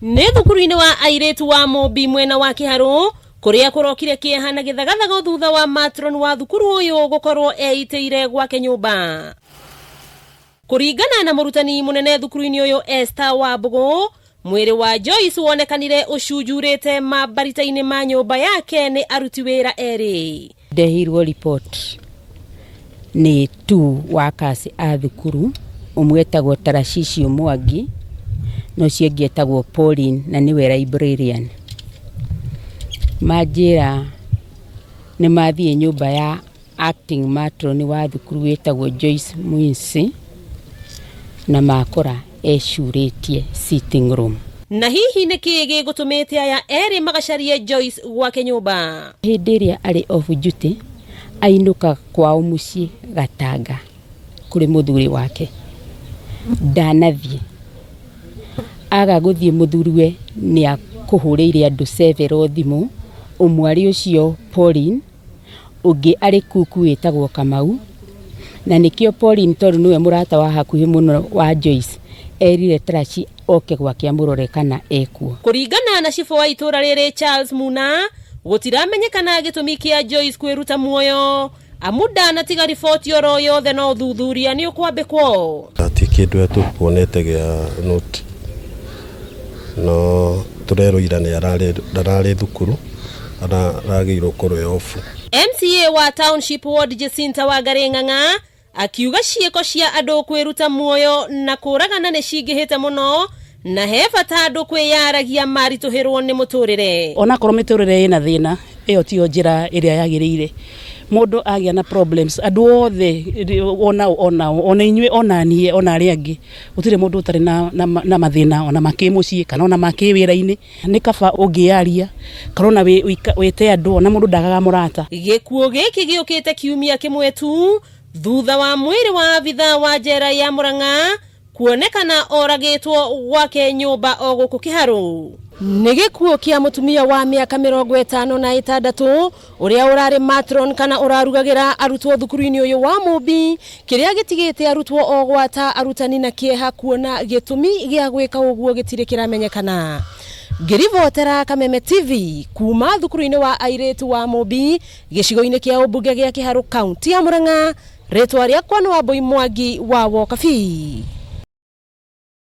Nĩ thukuru-inĩ wa airetu wa Mũmbi mwena wa Kĩharũ kuria kurokire kĩeha gĩthagathago thutha wa matron wa thukuru ũyũ gũkorwo eitĩire gwake nyũmba. Kũringana na mũrutani mũnene thukuru-inĩ ũyũ Esther Wambũgũ, mwĩrĩ wa Joyce wonekanire ũcunjurĩte mabarita-inĩ ma nyũmba yake nĩ aruti wĩra erĩ. Ndehirwo report nĩ tu workers a thukuru, ũmwe etagwo Tarashishi Mwangi no ciengĩ etagwo Pauline na niwe librarian. Majira nĩ mathiĩ nyũmba ya acting matron wa thukuru wetagwo Joyce Mwinsi na makora ecurĩtie sitting room. Na hihi nĩkĩ gĩgũtũmĩte aya erĩ magacarie Joyce gwake nyũmba? Hĩndĩ ĩrĩa arĩ off duty ainũka kwao mũciĩ Gatanga kũrĩ mũthuri wake, ndanathiĩ aga gũthiĩ mũthuriwe nĩ akũhũrĩire andũ severo thimũ, ũmwe ũcio Pauline, ũngĩ arĩ kuku wetagwo Kamau, na nĩkĩo Pauline tondũ nĩwe mũrata wa hakuhĩ mũno wa Joyce erire Traci oke gwake amũrore kana ekuo. Kũringana na cibũ wa itũra rĩrĩ Charles Muna, gũtiramenyekana gĩtũmi kĩa Joyce kwĩruta muoyo, amu ndanatiga riboti oro yothe no thuthuria nĩ ũkwambĩkwo. Ati kĩndũ tũkuonete gĩa note no turerũira nĩ ararĩ thukuru aragĩirwo kũrwe off. MCA wa Township Ward Jacinta Wangari Ng'ang'a akiuga ciĩko cia andũ kwĩruta muoyo na kũragana nĩ cingĩhĩte mũno na he bata andũ kwĩyaragia maritũhĩrwo nĩ mũtũrĩre. Ona korwo mĩtũrĩre ĩna thĩna, ĩyo tiyo njĩra ĩrĩa yagĩrĩire. Mũndũ agĩa na problems, andũ othe ona inyuĩ ona niĩ ona arĩa angĩ, gũtirĩ mũndũ ũtarĩ na mathĩna ona makĩmuciĩ kana ona makĩwĩra-inĩ. Nĩ kaba ũngĩaria kana ona wĩte andũ ona mũndũ ndagaga mũrata. Gĩkuũ gĩkĩ gĩũkĩte kiumia kĩmwe tu thutha wa mwĩrĩ wa abithaa wa njera ya Mũrang'a kuonekana oragĩtwo gwake nyũmba o gũkũ Kĩharũ. Nĩ gĩkuũ kĩa mũtumia wa mĩaka 56 ũrĩa ũrarĩ matron kana ũrarugagĩra arutwo thukuru-inĩ ũyũ wa Mũmbi, kĩrĩa gĩtigĩte arutwo o gwata arutani na kĩeha kuona gĩtũmi gĩa gwĩka ũguo gĩtirĩ kĩramenyekana. Ngĩribotera Kameme TV kuma thukuru-inĩ wa airetu wa Mũmbi gĩcigo-inĩ kĩa ũmbunge gĩa Kĩharũ kaunti ya Mũrang'a, rĩtwa rĩakwa nĩ Wambũi Mwangi wa Wokabi.